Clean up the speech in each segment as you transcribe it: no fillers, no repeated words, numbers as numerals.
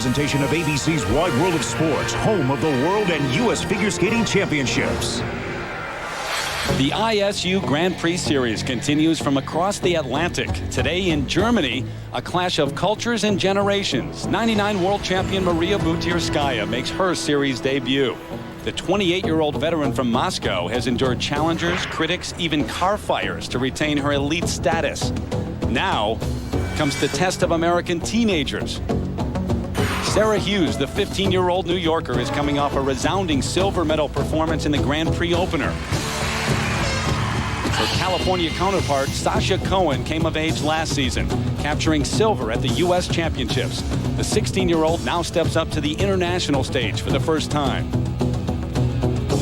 Presentation of ABC's Wide World of Sports, home of the World and U.S. Figure Skating Championships. The ISU Grand Prix Series continues from across the Atlantic. Today in Germany, a clash of cultures and generations. 99 world champion Maria Butirskaya makes her series debut. The 28-year-old veteran from Moscow has endured challengers, critics, even car fires to retain her elite status. Now comes the test of American teenagers. Sarah Hughes, the 15-year-old New Yorker, is coming off a resounding silver medal performance in the Grand Prix opener. Her California counterpart, Sasha Cohen, came of age last season, capturing silver at the U.S. Championships. The 16-year-old now steps up to the international stage for the first time.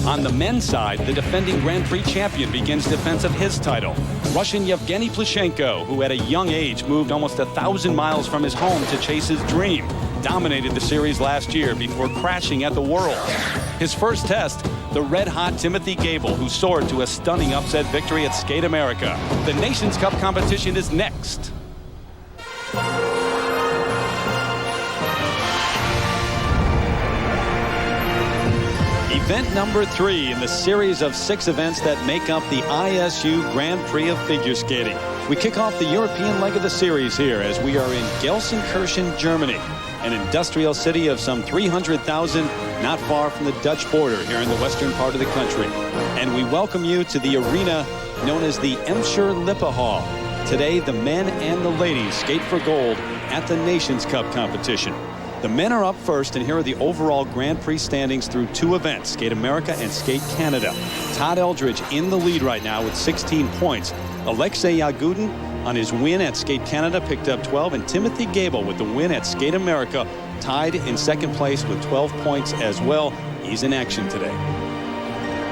On the men's side, the defending Grand Prix champion begins defense of his title. Russian Evgeni Plushenko, who at a young age moved almost 1,000 miles from his home to chase his dream, dominated the series last year before crashing at the Worlds. His first test, the red-hot Timothy Goebel, who soared to a stunning upset victory at Skate America. The Nations Cup competition is next. Event number 3 in the series of 6 events that make up the ISU Grand Prix of Figure Skating. We kick off the European leg of the series here as we are in Gelsenkirchen, Germany, an industrial city of some 300,000, not far from the Dutch border here in the western part of the country. And we welcome you to the arena known as the Emscher Lippe Hall. Today, the men and the ladies skate for gold at the Nations Cup competition. The men are up first, and here are the overall Grand Prix standings through 2 events, Skate America and Skate Canada. Todd Eldridge in the lead right now with 16 points. Alexei Yagudin on his win at Skate Canada picked up 12, and Timothy Goebel with the win at Skate America tied in second place with 12 points as well. He's in action today.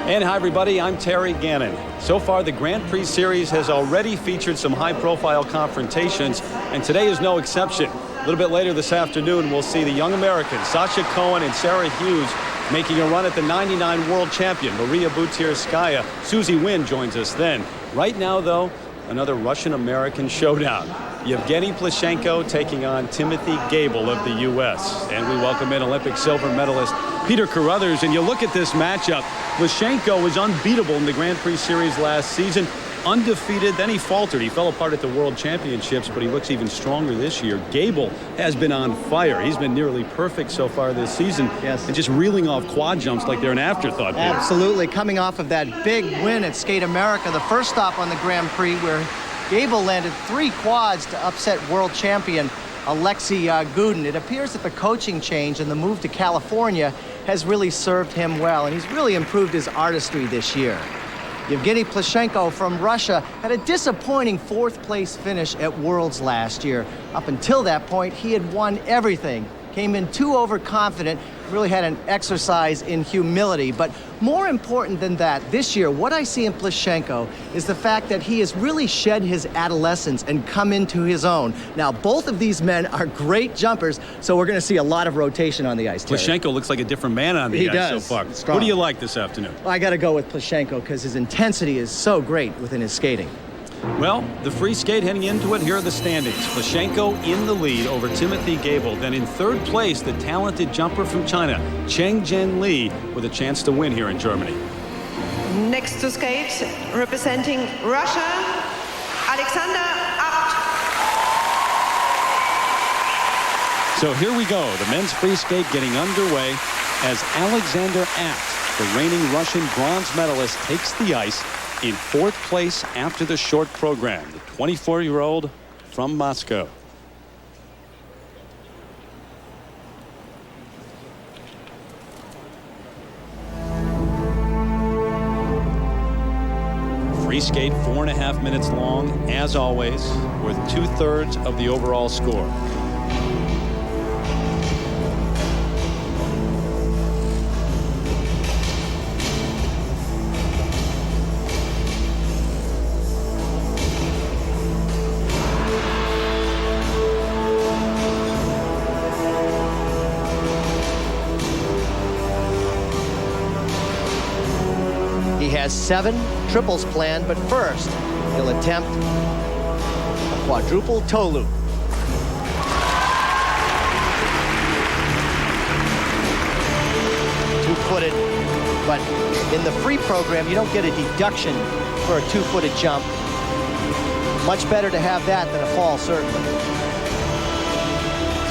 And hi everybody, I'm Terry Gannon. So far the Grand Prix Series has already featured some high-profile confrontations, and today is no exception. A little bit later this afternoon, we'll see the young Americans, Sasha Cohen and Sarah Hughes, making a run at the 99 world champion, Maria Butirskaya. Susie Wynn joins us then. Right now, though, another Russian-American showdown. Evgeni Plushenko taking on Timothy Goebel of the U.S. And we welcome in Olympic silver medalist Peter Carruthers. And you look at this matchup, Plushenko was unbeatable in the Grand Prix Series last season. Undefeated, then he faltered. He fell apart at the World Championships, but he looks even stronger this year. Goebel has been on fire. He's been nearly perfect so far this season. Yes. And just reeling off quad jumps like they're an afterthought. Peter. Absolutely. Coming off of that big win at Skate America, the first stop on the Grand Prix where Goebel landed 3 quads to upset world champion Alexei Yagudin. It appears that the coaching change and the move to California has really served him well, and he's really improved his artistry this year. Evgeni Plushenko from Russia had a disappointing 4th place finish at Worlds last year. Up until that point, he had won everything. Came in too overconfident, really had an exercise in humility. But more important than that, this year, what I see in Plushenko is the fact that he has really shed his adolescence and come into his own. Now, both of these men are great jumpers, so we're going to see a lot of rotation on the ice, Terry. Plushenko looks like a different man on the ice so far. Strong. What do you like this afternoon? Well, I got to go with Plushenko because his intensity is so great within his skating. Well, the free skate heading into it, here are the standings. Plushenko in the lead over Timothy Goebel. Then in 3rd place, the talented jumper from China, Chengjiang with a chance to win here in Germany. Next to skate, representing Russia, Alexander Abt. So here we go, the men's free skate getting underway as Alexander Abt, the reigning Russian bronze medalist, takes the ice in 4th place after the short program. The 24-year-old from Moscow. Free skate 4.5 minutes long, as always, worth 2/3 of the overall score. He has 7 triples planned, but first, he'll attempt a quadruple toe loop. two-footed, but in the free program, you don't get a deduction for a two-footed jump. Much better to have that than a fall, certainly.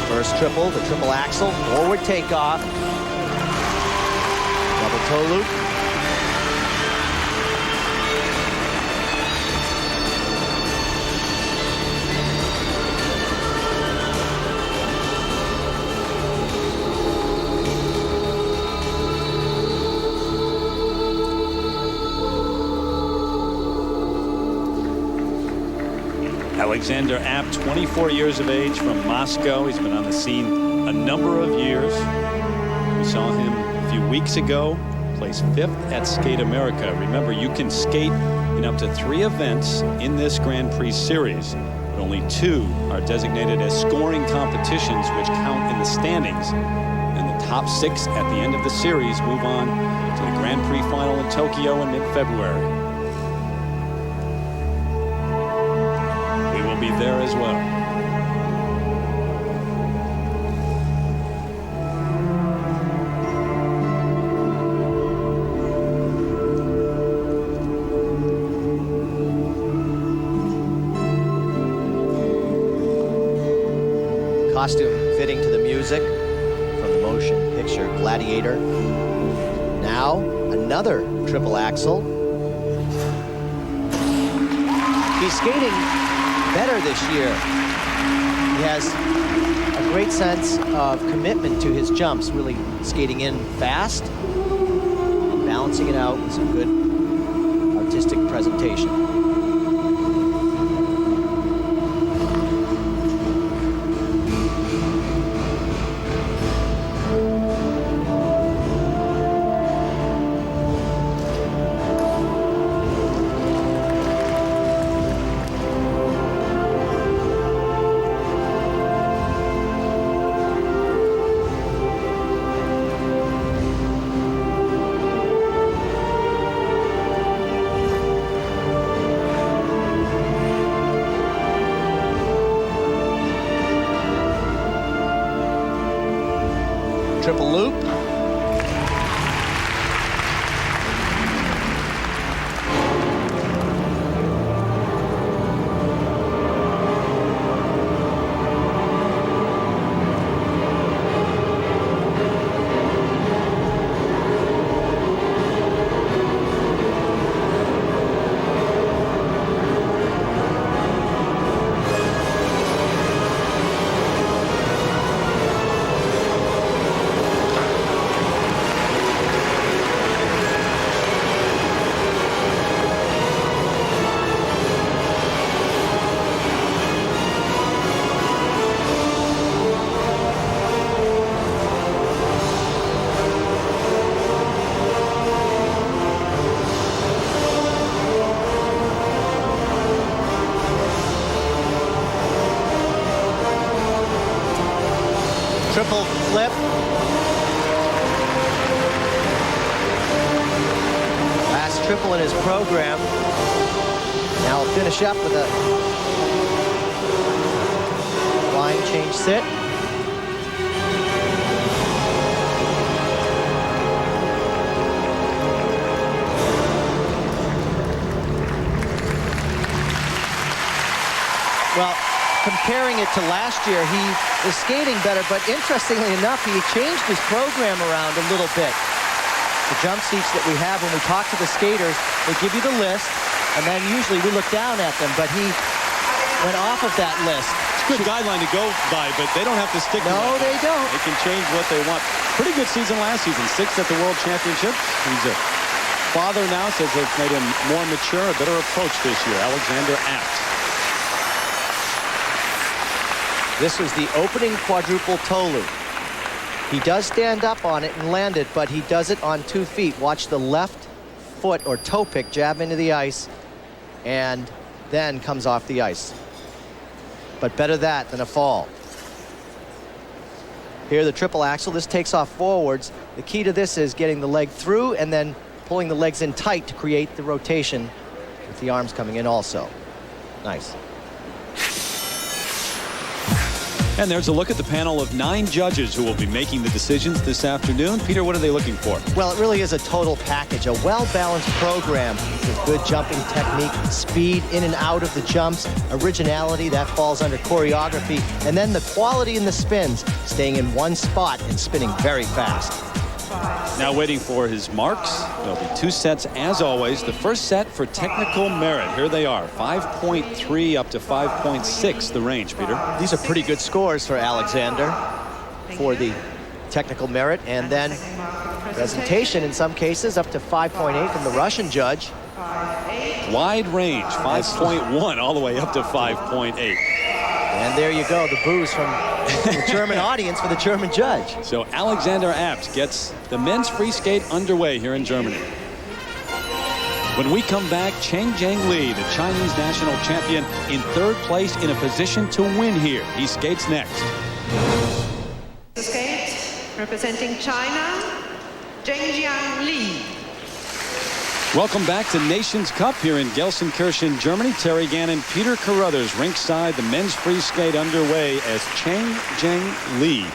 First triple, the triple axel, forward takeoff. Double toe loop. Alexander Abt, 24 years of age, from Moscow. He's been on the scene a number of years. We saw him a few weeks ago, place 5th at Skate America. Remember, you can skate in up to 3 events in this Grand Prix series, but only 2 are designated as scoring competitions, which count in the standings. And the top 6 at the end of the series move on to the Grand Prix final in Tokyo in mid-February. Be there as well. Costume fitting to the music from the motion picture Gladiator. Now another triple axel. He's skating better this year. He has a great sense of commitment to his jumps, really skating in fast and balancing it out with some good artistic presentation. Triple loop. Triple flip. Last triple in his program. Now he'll finish up with a flying change sit. Well, comparing it to last year, he is skating better, but interestingly enough, he changed his program around a little bit. The jump seats that we have when we talk to the skaters, they give you the list, and then usually we look down at them, but he went off of that list. It's a good guideline to go by, but they don't have to stick to No, that. they don't. They can change what they want. Pretty good season last season, 6th at the World Championships. He's a father now, says it's made him more mature, a better approach this year. Alexander Abt. This was the opening quadruple toe loop. He does stand up on it and land it, but he does it on 2 feet. Watch the left foot or toe pick jab into the ice and then comes off the ice. But better that than a fall. Here the triple axel, this takes off forwards. The key to this is getting the leg through and then pulling the legs in tight to create the rotation with the arms coming in also. Nice. And there's a look at the panel of 9 judges who will be making the decisions this afternoon. Peter, what are they looking for? Well, it really is a total package, a well-balanced program with good jumping technique, speed in and out of the jumps, originality, that falls under choreography, and then the quality in the spins, staying in one spot and spinning very fast. Now waiting for his marks. There'll be 2 sets as always. The first set for technical merit. Here they are, 5.3 up to 5.6 the range, Peter. These are pretty good scores for Alexander for the technical merit, and then presentation in some cases up to 5.8 from the Russian judge. Wide range, 5.1 all the way up to 5.8. And there you go, the boos from the German audience for the German judge. So Alexander Abt gets the men's free skate underway here in Germany. When we come back, Chengjiang Li, the Chinese national champion, in 3rd place in a position to win here. He skates next. The skate representing China, Chengjiang Li. Welcome back to Nations Cup here in Gelsenkirchen, Germany. Terry Gannon, Peter Carruthers ringside. The men's free skate underway as Chengjiang Li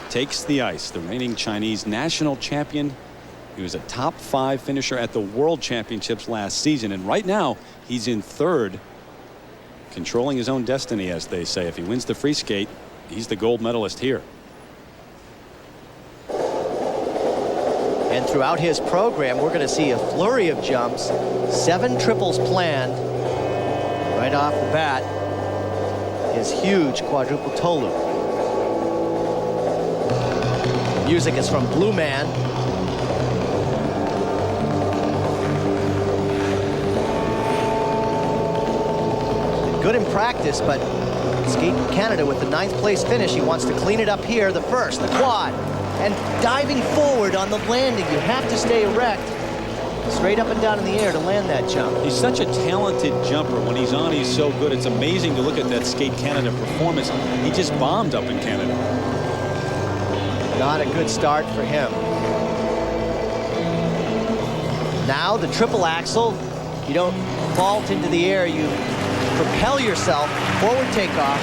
takes the ice. The reigning Chinese national champion. He was a top 5 finisher at the World Championships last season, and right now he's in 3rd, controlling his own destiny, as they say. If he wins the free skate, he's the gold medalist here. And throughout his program, we're going to see a flurry of jumps, 7 triples planned right off the bat. His huge quadruple toe loop. Music is from Blue Man. Good in practice, but Skate Canada with the 9th place finish. He wants to clean it up here. The first, the quad. And diving forward on the landing, you have to stay erect, straight up and down in the air to land that jump. He's such a talented jumper. When he's on, he's so good. It's amazing to look at that Skate Canada performance. He just bombed up in Canada. Not a good start for him. Now the triple axel. You don't vault into the air, you propel yourself, forward takeoff.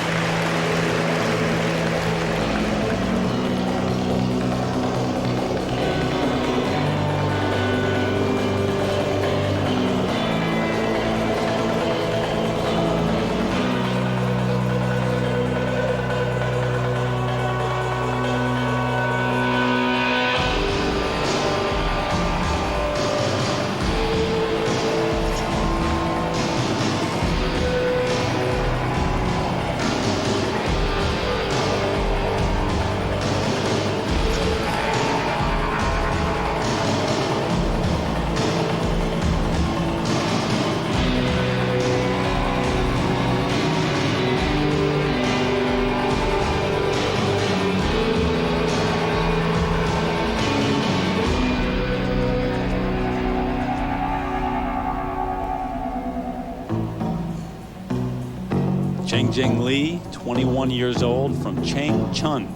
Chengjiang Li, 21 years old, from Changchun,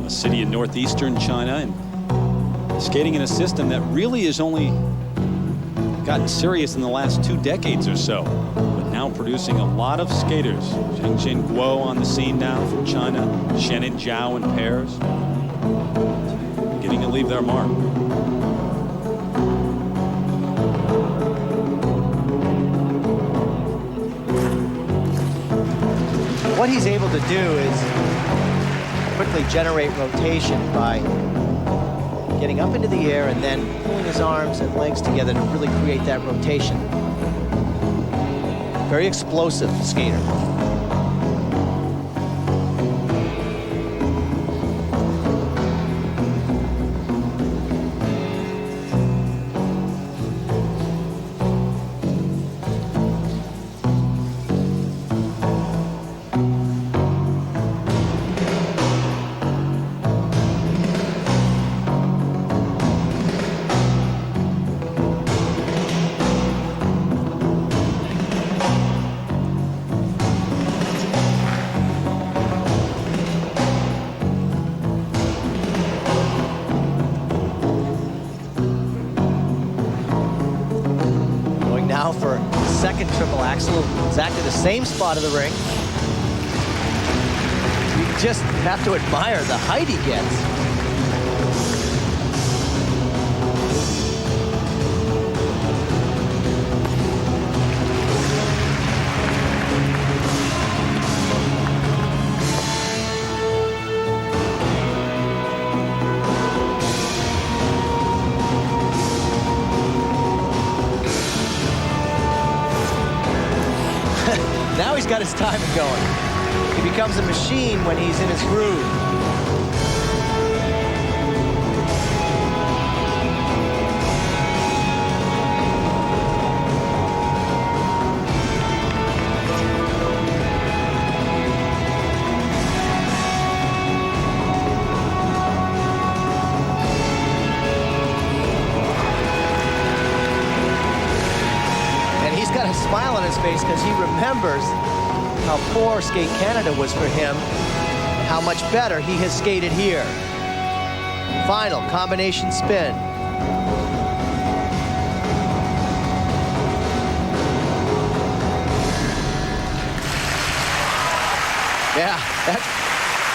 a city in northeastern China, and skating in a system that really has only gotten serious in the last 2 decades or so, but now producing a lot of skaters. Zhengxin Guo on the scene now from China, Shannon Zhao in pairs, getting to leave their mark. What he's able to do is quickly generate rotation by getting up into the air and then pulling his arms and legs together to really create that rotation. Very explosive skater. Now for second triple axel, exactly the same spot of the ring. You can just have to admire the height he gets. Now he's got his timing going. He becomes a machine when he's in his groove. And he's got a smile on his face because he remembers how poor Skate Canada was for him, how much better he has skated here. Final combination spin. Yeah,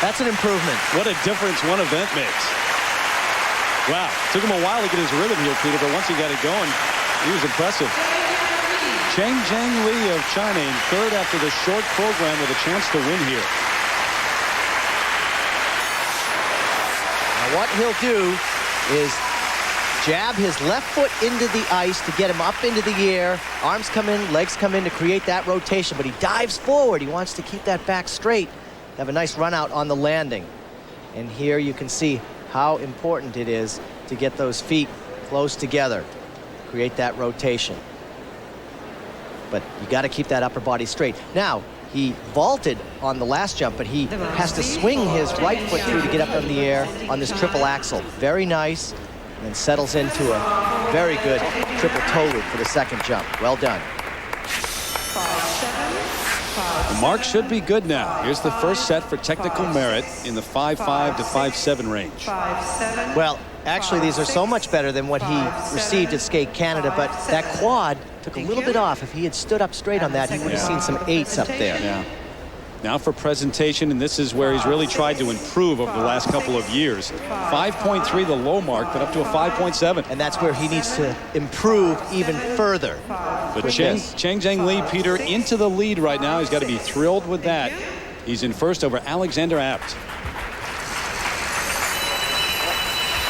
that's an improvement. What a difference one event makes. Wow, took him a while to get his rhythm here, Peter, but once he got it going, he was impressive. Chengjiang of China in third after the short program with a chance to win here. Now what he'll do is jab his left foot into the ice to get him up into the air. Arms come in, legs come in to create that rotation, but he dives forward. He wants to keep that back straight, have a nice run out on the landing. And here you can see how important it is to get those feet close together, create that rotation. But you got to keep that upper body straight. Now, he vaulted on the last jump, but he has to swing his right foot through to get up in the air on this triple axel. Very nice, and then settles into a very good triple toe loop for the second jump. Well done. The mark should be good now. Here's the first set for technical merit in the 5.5 to 5.7 range. Well, actually, these are so much better than what he received at Skate Canada, but that quad took a little bit off. If he had stood up straight on that, he would have seen some 8s up there. Yeah. Now for presentation, and this is where he's really tried to improve over the last couple of years. 5.3 the low mark, but up to a 5.7. And that's where he needs to improve even further. But Chengjiang Li, Peter, into the lead right now. He's got to be thrilled with that. He's in first over Alexander Abt.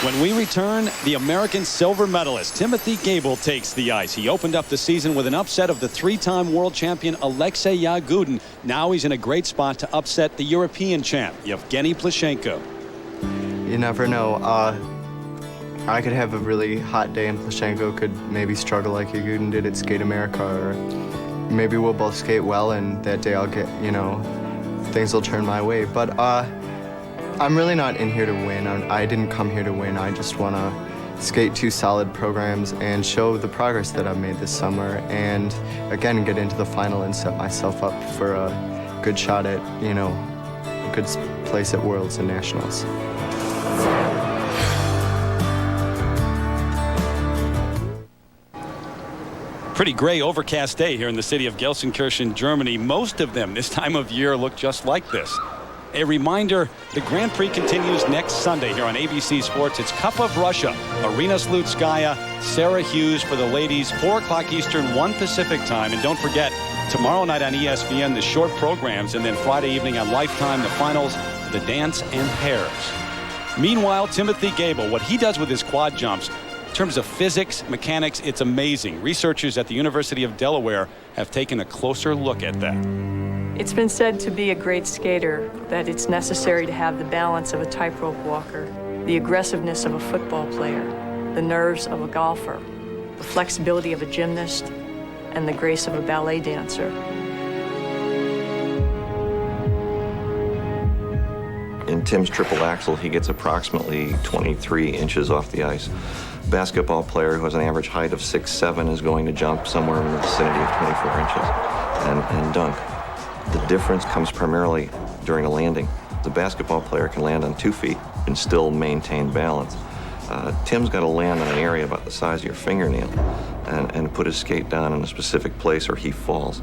When we return, the American silver medalist Timothy Goebel takes the ice. He opened up the season with an upset of the three-time world champion Alexei Yagudin. Now he's in a great spot to upset the European champ Evgeni Plushenko. You never know. I could have a really hot day and Plushenko could maybe struggle like Yagudin did at Skate America, or maybe we'll both skate well and that day I'll get, you know, things will turn my way. But I'm really not in here to win. I didn't come here to win. I just want to skate 2 solid programs and show the progress that I've made this summer, and again get into the final and set myself up for a good shot at, you know, a good place at Worlds and Nationals. Pretty gray, overcast day here in the city of Gelsenkirchen, Germany. Most of them this time of year look just like this. A reminder, the Grand Prix continues next Sunday here on ABC Sports. It's Cup of Russia. Arina Slutskaya, Sarah Hughes for the ladies, 4 o'clock Eastern, 1 Pacific time. And don't forget, tomorrow night on ESPN, the short programs, and then Friday evening on Lifetime, the finals, the dance and pairs. Meanwhile, Timothy Goebel, what he does with his quad jumps, in terms of physics, mechanics, it's amazing. Researchers at the University of Delaware have taken a closer look at that. It's been said to be a great skater that it's necessary to have the balance of a tightrope walker, the aggressiveness of a football player, the nerves of a golfer, the flexibility of a gymnast, and the grace of a ballet dancer. In Tim's triple axel, he gets approximately 23 inches off the ice. A basketball player who has an average height of 6'7" is going to jump somewhere in the vicinity of 24 inches and dunk. The difference comes primarily during a landing. The basketball player can land on 2 feet and still maintain balance. Tim's got to land on an area about the size of your fingernail and put his skate down in a specific place or he falls.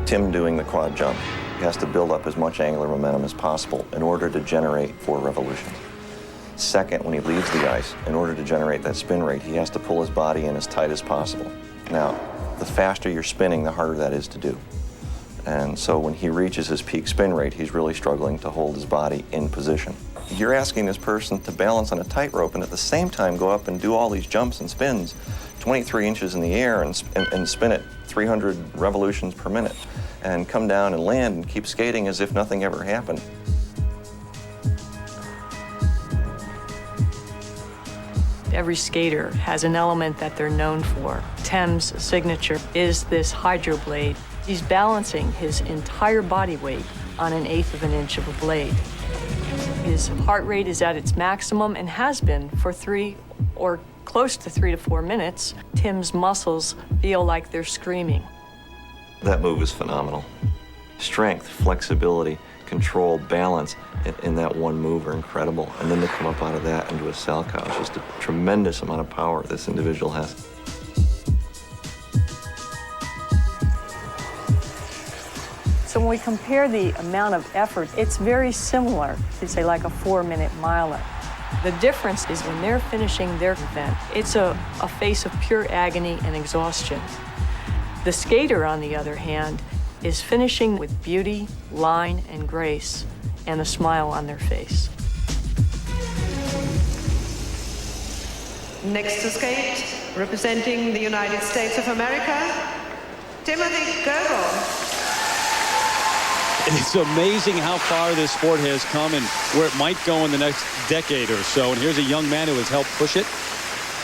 Tim doing the quad jump, he has to build up as much angular momentum as possible in order to generate 4 revolutions. Second, when he leaves the ice, in order to generate that spin rate, he has to pull his body in as tight as possible. Now, the faster you're spinning, the harder that is to do. And so when he reaches his peak spin rate, he's really struggling to hold his body in position. You're asking this person to balance on a tightrope and at the same time go up and do all these jumps and spins 23 inches in the air and spin at 300 revolutions per minute and come down and land and keep skating as if nothing ever happened. Every skater has an element that they're known for. Tim's signature is this hydro blade. He's balancing his entire body weight on 1/8 of an inch of a blade. His heart rate is at its maximum and has been for 3 or close to 3 to 4 minutes. Tim's muscles feel like they're screaming. That move is phenomenal. Strength, flexibility, control, balance in that one move are incredible. And then to come up out of that into a salchow is just a tremendous amount of power this individual has. So when we compare the amount of effort, it's very similar to, say, like a 4-minute miler. The difference is when they're finishing their event, it's a face of pure agony and exhaustion. The skater, on the other hand, is finishing with beauty, line, and grace, and a smile on their face. Next to skate, representing the United States of America, Timothy Goebel. It's amazing how far this sport has come and where it might go in the next decade or so. And here's a young man who has helped push it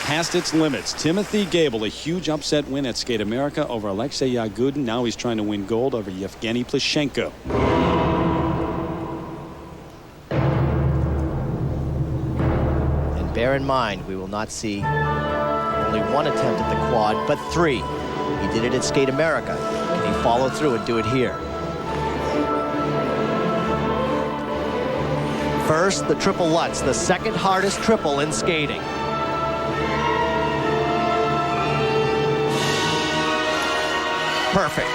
past its limits. Timothy Goebel, a huge upset win at Skate America over Alexei Yagudin. Now he's trying to win gold over Evgeni Plushenko. And bear in mind, we will not see only one attempt at the quad, but 3. He did it at Skate America. Can he follow through and do it here? First, the triple Lutz, the second hardest triple in skating. Perfect.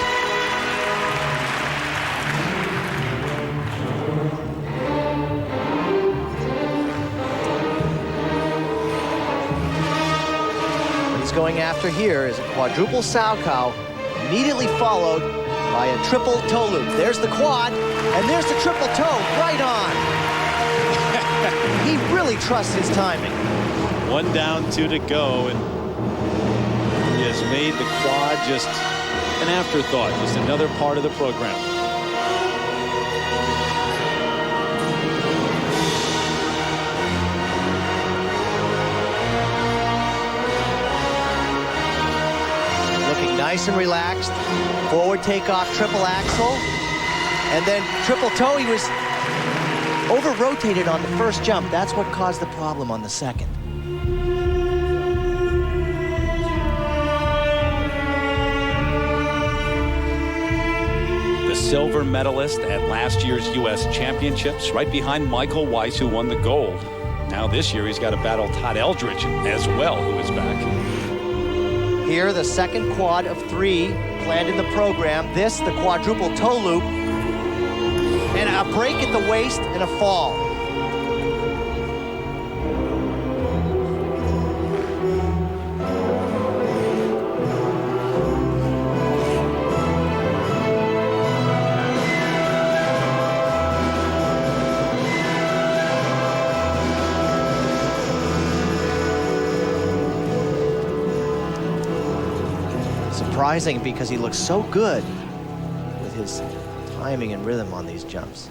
What he's going after here is a quadruple salchow, immediately followed by a triple toe loop. There's the quad, and there's the triple toe right on. He really trusts his timing. 1 down, 2 to go, and he has made the quad just an afterthought, just another part of the program. Looking nice and relaxed. Forward takeoff, triple axel, and then triple toe. He was over-rotated on the first jump. That's what caused the problem on the second. The silver medalist at last year's U.S. Championships, right behind Michael Weiss, who won the gold. Now this year he's got to battle Todd Eldridge as well, who is back. Here, the second quad of 3 planned in the program. This, the quadruple toe loop, and a break at the waist and a fall. Surprising because he looks so good with his timing and rhythm on these jumps.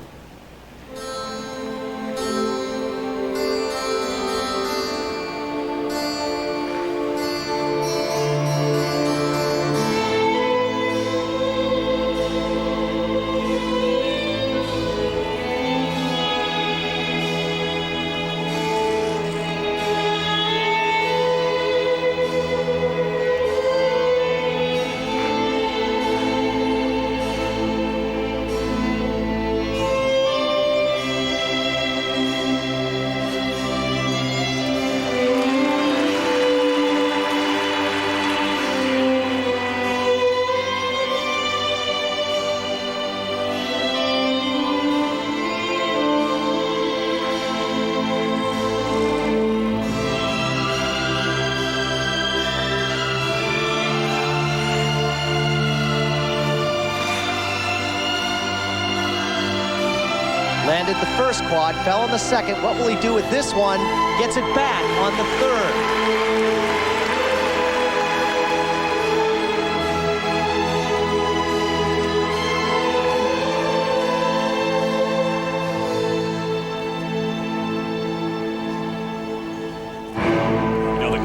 Landed the first quad, fell on the second. What will he do with this one? Gets it back on the third.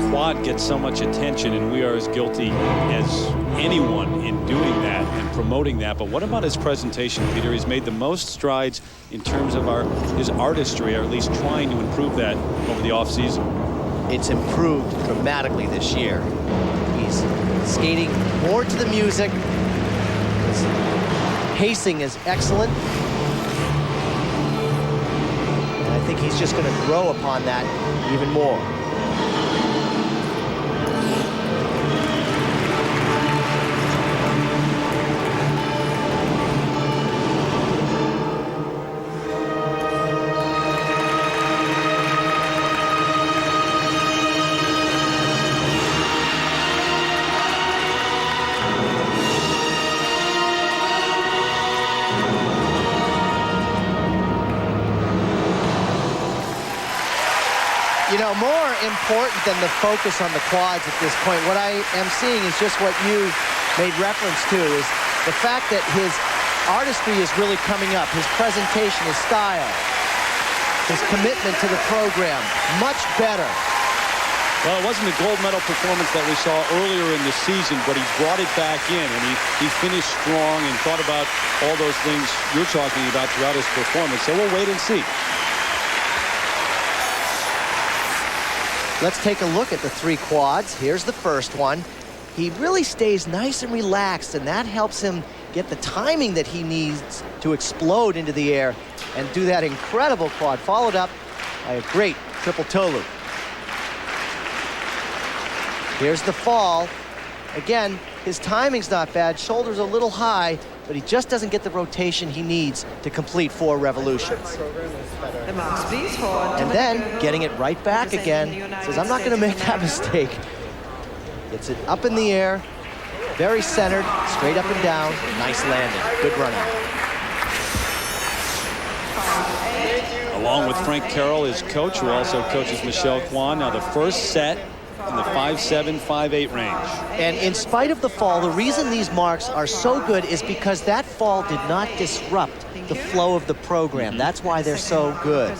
Quad gets so much attention, and we are as guilty as anyone in doing that and promoting that. But what about his presentation, Peter? He's made the most strides in terms of his artistry, or at least trying to improve that over the offseason. It's improved dramatically this year. He's skating more to the music. His pacing is excellent. And I think he's just going to grow upon that even more. You know, more important than the focus on the quads at this point, what I am seeing is just what you made reference to, is the fact that his artistry is really coming up, his presentation, his style, his commitment to the program, much better. Well, it wasn't the gold medal performance that we saw earlier in the season, but he brought it back in, and he finished strong and thought about all those things you're talking about throughout his performance. So we'll wait and see. Let's take a look at the three quads. Here's the first one. He really stays nice and relaxed, and that helps him get the timing that he needs to explode into the air and do that incredible quad, followed up by a great triple toe loop. Here's the fall. Again, his timing's not bad. Shoulders a little high, but he just doesn't get the rotation he needs to complete 4 revolutions. And then, getting it right back again, says, I'm not going to make that mistake. Gets it up in the air, very centered, straight up and down. Nice landing, good run out. Along with Frank Carroll, his coach, who also coaches Michelle Kwan. Now the first set in the 5-7, 5-8 range. And in spite of the fall, the reason these marks are so good is because that fall did not disrupt the flow of the program. That's why they're so good.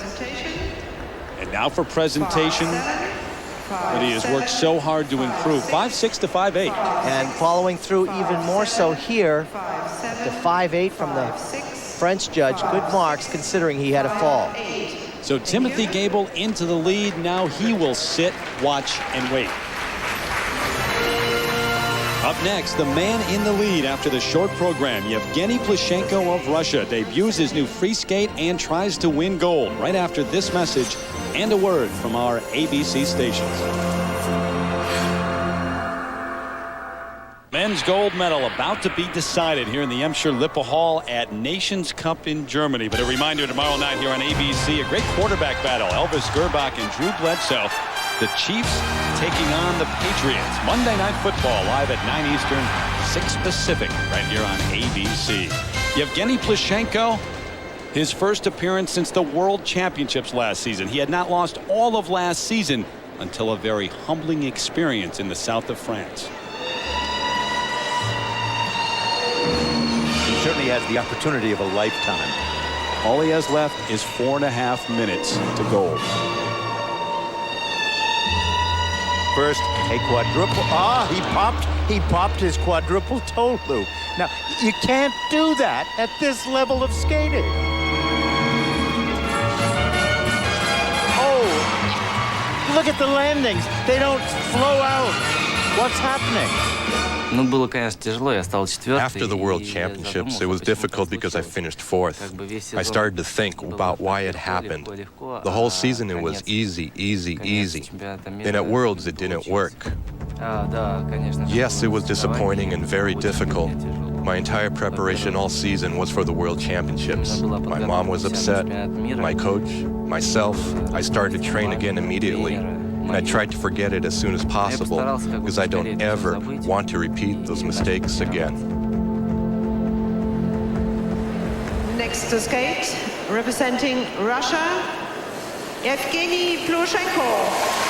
And now for presentation, that he has worked so hard to improve. 5-6 to 5-8. And following through even more so here, the 5-8 from the French judge. Good marks considering he had a fall. So Timothy Goebel into the lead. Now he will sit, watch, and wait. Up next, the man in the lead after the short program, Evgeni Plushenko of Russia, debuts his new free skate and tries to win gold right after this message and a word from our ABC stations. Men's gold medal about to be decided here in the Emscher Lippe Hall at Nations Cup in Germany. But a reminder, tomorrow night here on ABC, a great quarterback battle. Elvis Gerbach and Drew Bledsoe. The Chiefs taking on the Patriots. Monday Night Football live at 9 Eastern, 6 Pacific, right here on ABC. Evgeni Plushenko, his first appearance since the World Championships last season. He had not lost all of last season until a very humbling experience in the south of France. He certainly has the opportunity of a lifetime. All he has left is 4.5 minutes to gold. First, a quadruple. He popped his quadruple toe loop. Now, you can't do that at this level of skating. Oh, look at the landings. They don't flow out. What's happening? After the World Championships, it was difficult because I finished 4th. I started to think about why it happened. The whole season it was easy, easy, easy. Then at Worlds it didn't work. Yes, it was disappointing and very difficult. My entire preparation all season was for the World Championships. My mom was upset, my coach, myself. I started to train again immediately. And I tried to forget it as soon as possible because I don't ever want to repeat those mistakes again. Next to skate, representing Russia, Evgeni Plushenko.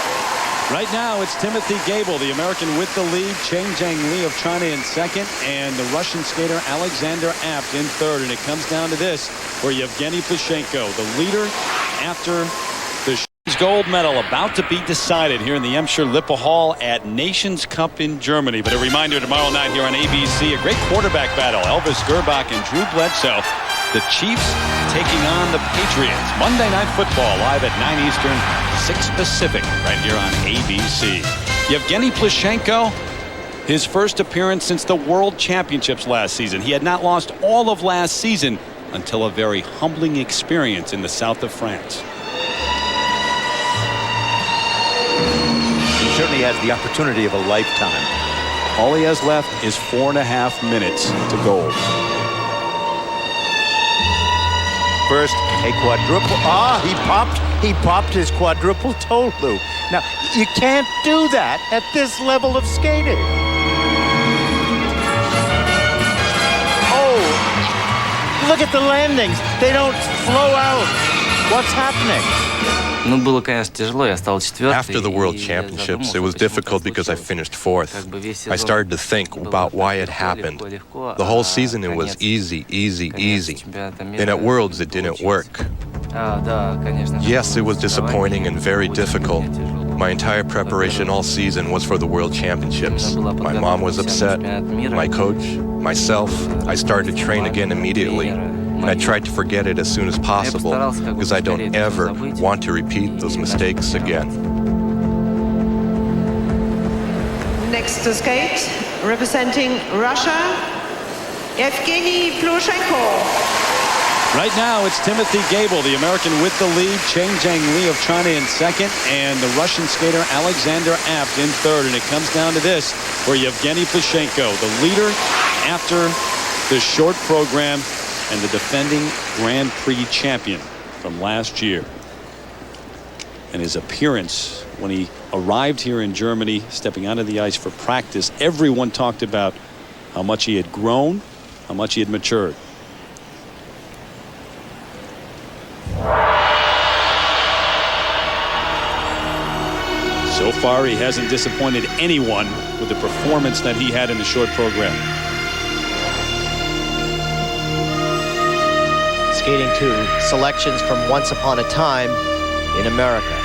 Right now, it's Timothy Goebel, the American with the lead. Chengjiang of China in second, and the Russian skater Alexander Apt in third. And it comes down to this for Evgeni Plushenko, the leader after the gold medal, about to be decided here in the Emscher Lippe Hall at Nations Cup in Germany. But a reminder tomorrow night here on ABC, a great quarterback battle. Elvis Gerbach and Drew Bledsoe. The Chiefs taking on the Patriots. Monday Night Football live at 9 Eastern, 6 Pacific, right here on ABC. Evgeni Plushenko, his first appearance since the World Championships last season. He had not lost all of last season until a very humbling experience in the south of France. He certainly has the opportunity of a lifetime. All he has left is 4.5 minutes to go. First, a quadruple. He popped his quadruple toe loop. Now, you can't do that at this level of skating. Oh, look at the landings. They don't flow out. What's happening? After the World Championships, it was difficult because I finished fourth. I started to think about why it happened. The whole season it was easy, easy, easy. Then at Worlds it didn't work. Yes, it was disappointing and very difficult. My entire preparation all season was for the World Championships. My mom was upset, my coach, myself. I started to train again immediately. And I tried to forget it as soon as possible because I don't ever want to repeat those mistakes again. Next to skate, representing Russia, Evgeni Plushenko. Right now, it's Timothy Goebel, the American with the lead. Chengjiang of China in second, and the Russian skater Alexander Apt in third. And it comes down to this for Evgeni Plushenko, the leader after the short program and the defending Grand Prix champion from last year. And his appearance when he arrived here in Germany, stepping onto the ice for practice, everyone talked about how much he had grown, how much he had matured. So far, he hasn't disappointed anyone with the performance that he had in the short program. Skating to selections from Once Upon a Time in America.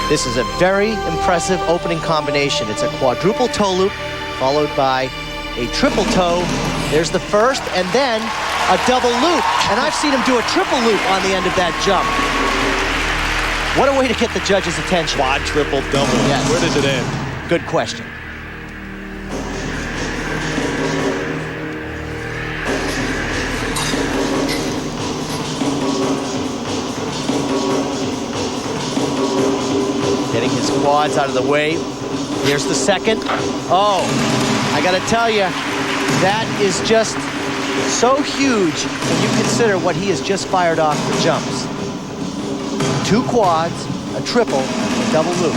This is a very impressive opening combination. It's a quadruple toe loop followed by a triple toe. There's the first, and then a double loop. And I've seen him do a triple loop on the end of that jump. What a way to get the judges' attention. Quad, triple, double. Yes. Where does it end? Good question. Getting his quads out of the way. Here's the second. Oh, I gotta tell you, that is just so huge when you consider what he has just fired off for jumps. 2 quads, a triple, a double loop.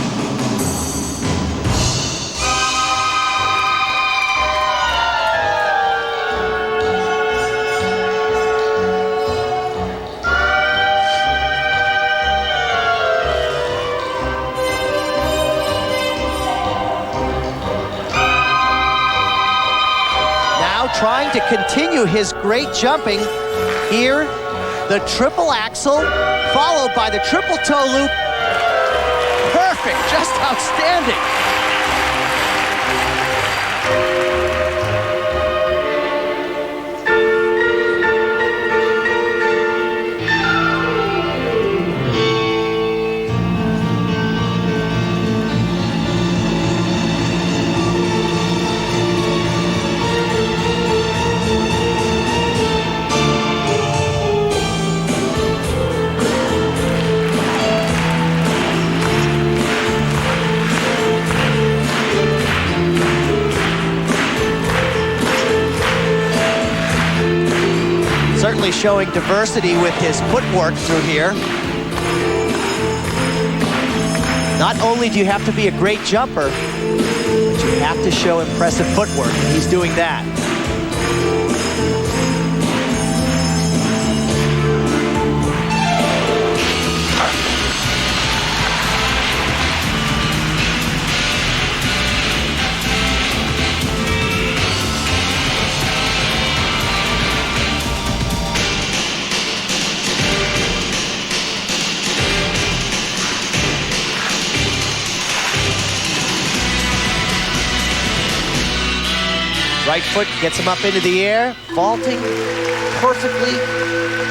Trying to continue his great jumping. Here, the triple axel, followed by the triple toe loop. Perfect, just outstanding. Certainly showing diversity with his footwork through here. Not only do you have to be a great jumper, But you have to show impressive footwork, and he's doing that. Right foot gets him up into the air, vaulting perfectly.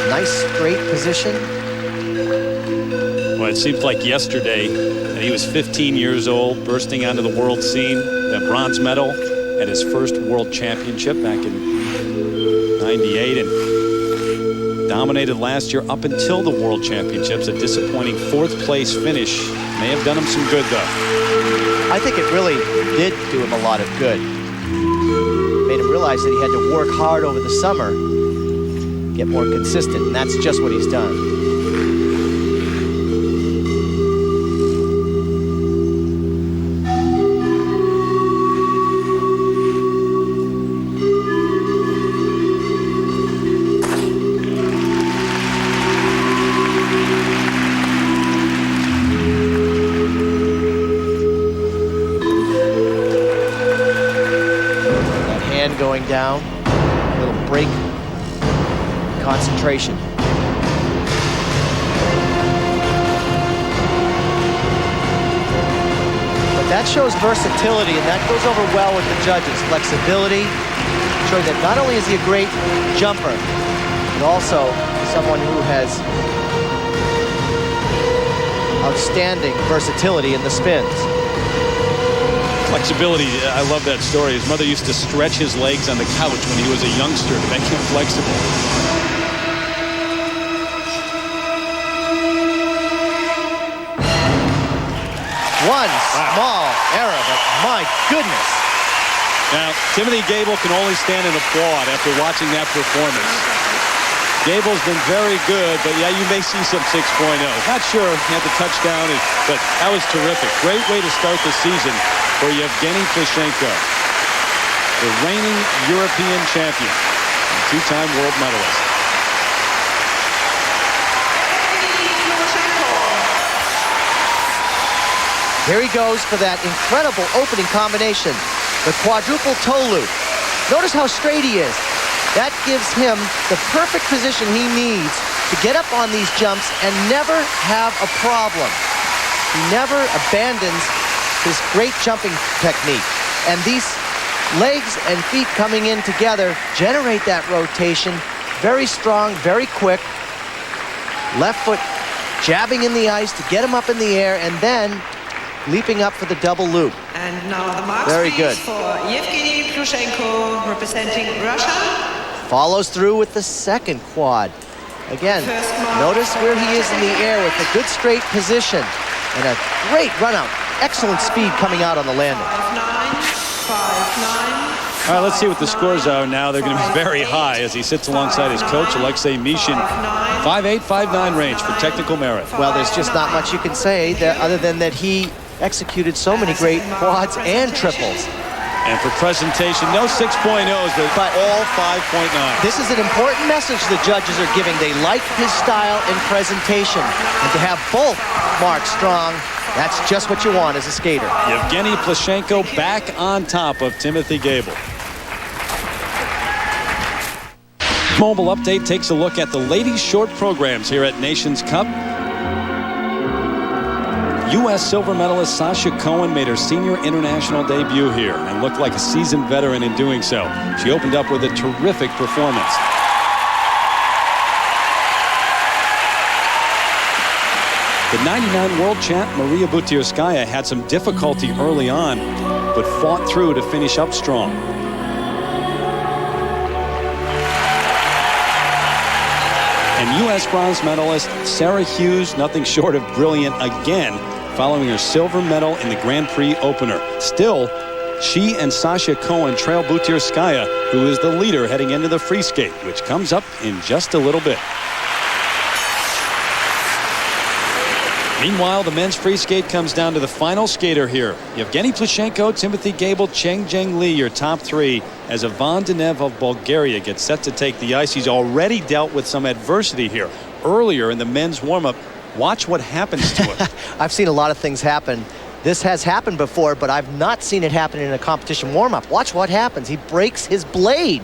Nice straight position. Well, it seems like yesterday that he was 15 years old, bursting onto the world scene, that bronze medal at his first world championship back in '98, and dominated last year up until the world championships. A disappointing 4th place finish may have done him some good, though. I think it really did do him a lot of good. Made him realize that he had to work hard over the summer, get more consistent, and that's just what he's done. Going down, a little break, concentration. But that shows versatility, and that goes over well with the judges. Flexibility, showing that not only is he a great jumper, but also someone who has outstanding versatility in the spins. Flexibility, I love that story. His mother used to stretch his legs on the couch when he was a youngster to make him flexible. One small error, but my goodness. Now, Timothy Goebel can only stand and applaud after watching that performance. Goebel's been very good, but yeah, you may see some 6.0. Not sure he had the touchdown, but that was terrific. Great way to start the season for Evgeni Plushenko, the reigning European champion and 2-time world medalist. Here he goes for that incredible opening combination, the quadruple toe loop. Notice how straight he is. That gives him the perfect position he needs to get up on these jumps and never have a problem. He never abandons his great jumping technique. And these legs and feet coming in together generate that rotation. Very strong, very quick. Left foot jabbing in the ice to get him up in the air, and then leaping up for the double loop. And now the marks very good for Evgeni Plushenko representing Russia. Follows through with the second quad. Again, notice where he is in the air with a good straight position and a great run out. Excellent speed coming out on the landing. 5'9", 5'9". All right, let's see what the scores are now. They're going to be very high as he sits alongside his coach, Alexei Mishin. 5'8", 5'9" range for technical merit. Well, there's just not much you can say other than that he executed so many great quads and triples. And for presentation, no 6.0s, but all 5.9. This is an important message the judges are giving. They like his style and presentation. And to have both marks strong, that's just what you want as a skater. Evgeni Plushenko back on top of Timothy Goebel. Mobile Update takes a look at the ladies' short programs here at Nations Cup. U.S. silver medalist Sasha Cohen made her senior international debut here and looked like a seasoned veteran in doing so. She opened up with a terrific performance. The 99 world champ Maria Butyrskaya had some difficulty early on, but fought through to finish up strong. And U.S. bronze medalist Sarah Hughes, nothing short of brilliant again, following her silver medal in the Grand Prix opener. Still, she and Sasha Cohen trail Butyrskaya, who is the leader heading into the free skate, which comes up in just a little bit. Meanwhile, the men's free skate comes down to the final skater here. Evgeni Plushenko, Timothy Goebel, Chengjiang Li, your top three, as Evgeni Dinev of Bulgaria gets set to take the ice. He's already dealt with some adversity here. Earlier in the men's warm-up, watch what happens to him. I've seen a lot of things happen. This has happened before, but I've not seen it happen in a competition warm-up. Watch what happens. He breaks his blade.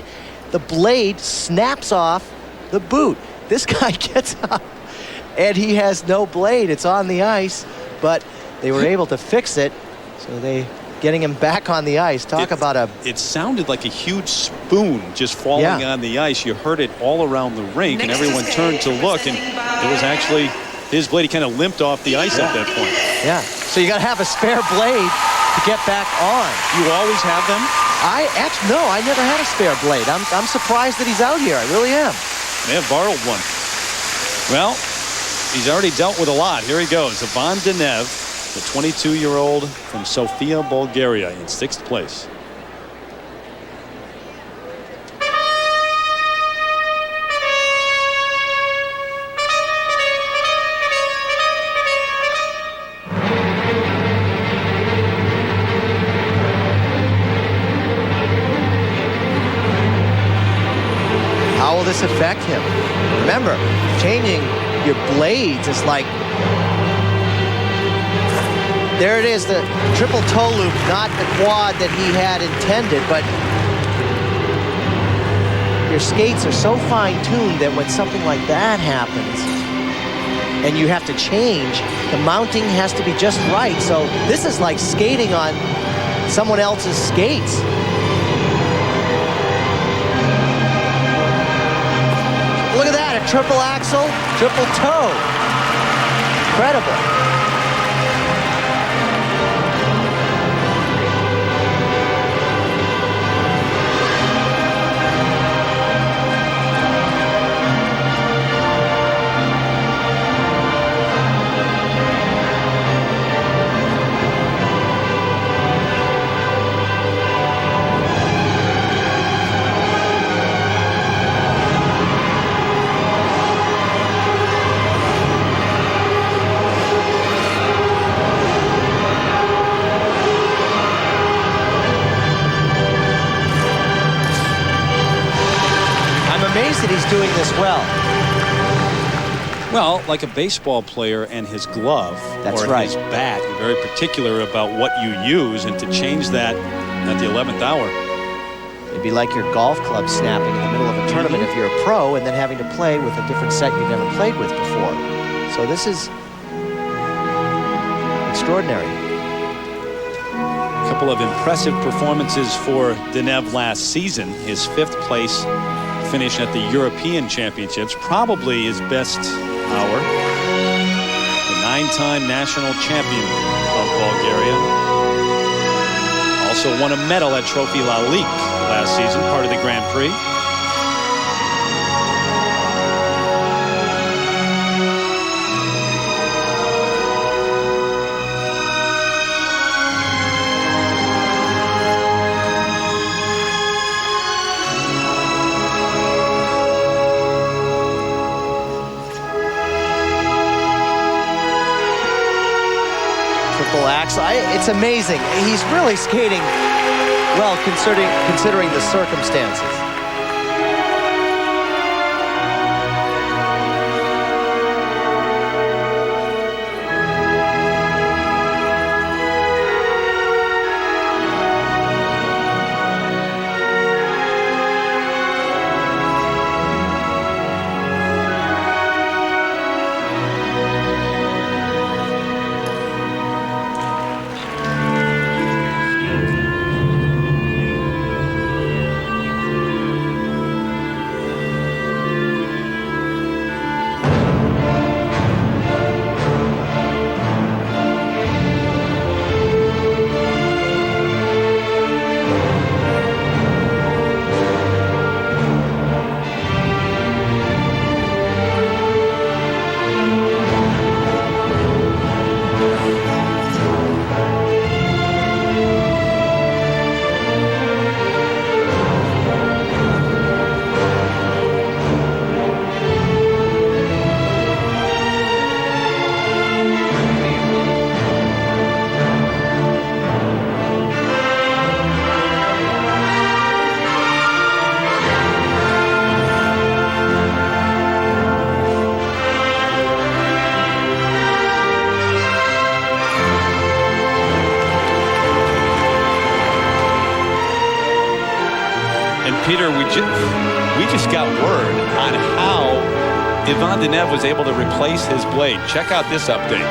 The blade snaps off the boot. This guy gets up, and he has no blade. It's on the ice, but they were able to fix it, so they getting him back on the ice. Talk about a... It sounded like a huge spoon just falling on the ice. You heard it all around the rink, and everyone turned to look, and it was actually his blade. He kind of limped off the ice at that point. Yeah, so you got to have a spare blade to get back on. You always have them? No, I never had a spare blade. I'm surprised that he's out here. I really am. They have borrowed one. Well, he's already dealt with a lot. Here he goes. Evgeni Dinev, the 22-year-old from Sofia, Bulgaria, in 6th place. How will this affect him? Remember, changing your blades is like... There it is, the triple toe loop, not the quad that he had intended, but your skates are so fine-tuned that when something like that happens and you have to change, the mounting has to be just right. So this is like skating on someone else's skates. Look at that, a triple axel, triple toe. Incredible. That he's doing this well. Well, like a baseball player and his glove or his bat, you're very particular about what you use, and to change that at the 11th hour. It'd be like your golf club snapping in the middle of a tournament if you're a pro, and then having to play with a different set you've never played with before. So this is extraordinary. A couple of impressive performances for Dinev last season. His 5th place finish at the European Championships, probably his best hour. The 9-time national champion of Bulgaria. Also won a medal at Trophy La Ligue last season, part of the Grand Prix. It's amazing. He's really skating well considering the circumstances. And Peter, we just got word on how Evgeni Dinev was able to replace his blade. Check out this update.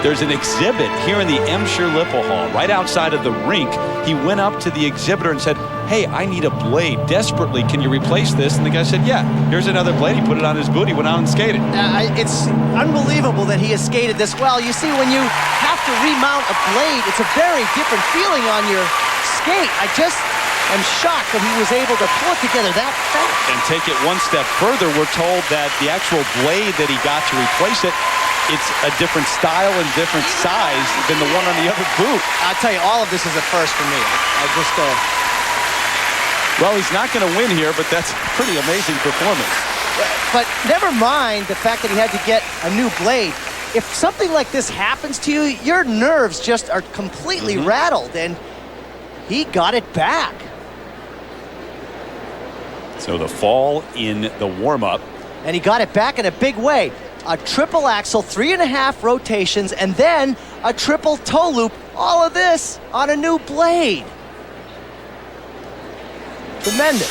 There's an exhibit here in the Emscher Lippel Hall, right outside of the rink. He went up to the exhibitor and said, "Hey, I need a blade desperately. Can you replace this?" And the guy said, "Yeah, here's another blade." He put it on his boot. He went out and skated. It's unbelievable that he has skated this well. You see, when you have to remount a blade, it's a very different feeling on your skate. I just am shocked that he was able to pull it together that fast. And take it one step further, we're told that the actual blade that he got to replace it, it's a different style and different size than the one on the other boot. I'll tell you, all of this is a first for me. I just, Well, he's not going to win here, but that's a pretty amazing performance. But never mind the fact that he had to get a new blade. If something like this happens to you, your nerves just are completely rattled, and he got it back. So the fall in the warm-up. And he got it back in a big way. A triple axel, 3.5 rotations, and then a triple toe loop. All of this on a new blade. Tremendous.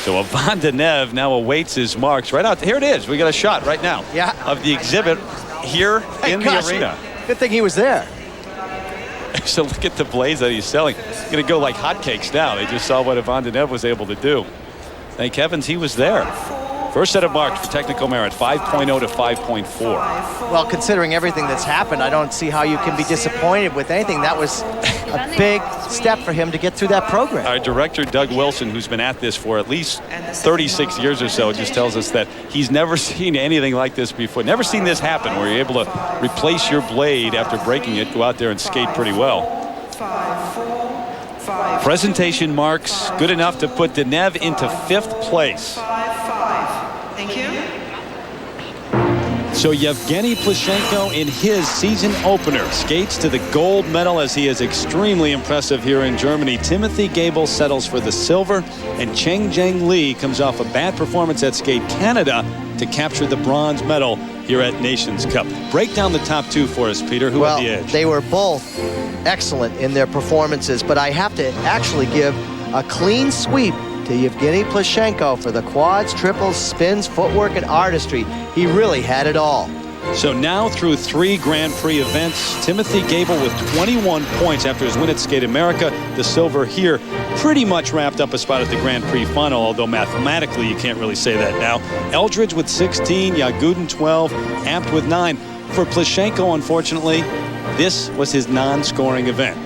So Evgeni Dinev now awaits his marks right out. Here it is. We got a shot right now of the exhibit here in the arena. Good thing he was there. So look at the blades that he's selling. It's going to go like hotcakes now. They just saw what Evgeni Dinev was able to do. Thank heavens he was there. First set of marks for technical merit, 5.0 to 5.4. Well, considering everything that's happened, I don't see how you can be disappointed with anything. That was a big step for him to get through that program. Our director, Doug Wilson, who's been at this for at least 36 years or so, just tells us that he's never seen anything like this before. Never seen this happen, where you're able to replace your blade after breaking it, go out there and skate pretty well. Presentation marks good enough to put Dinev into 5th place. Thank you. So Evgeni Plushenko in his season opener skates to the gold medal as he is extremely impressive here in Germany. Timothy Goebel settles for the silver, and Chengjiang Li comes off a bad performance at Skate Canada to capture the bronze medal here at Nations Cup. Break down the top two for us, Peter. Who had the edge? They were both excellent in their performances, but I have to actually give a clean sweep to Evgeni Plushenko for the quads, triples, spins, footwork, and artistry. He really had it all. So now through 3 Grand Prix events, Timothy Goebel with 21 points after his win at Skate America. The silver here pretty much wrapped up a spot at the Grand Prix final, although mathematically you can't really say that now. Eldridge with 16, Yagudin 12, Apt with 9. For Plushenko, unfortunately, this was his non-scoring event.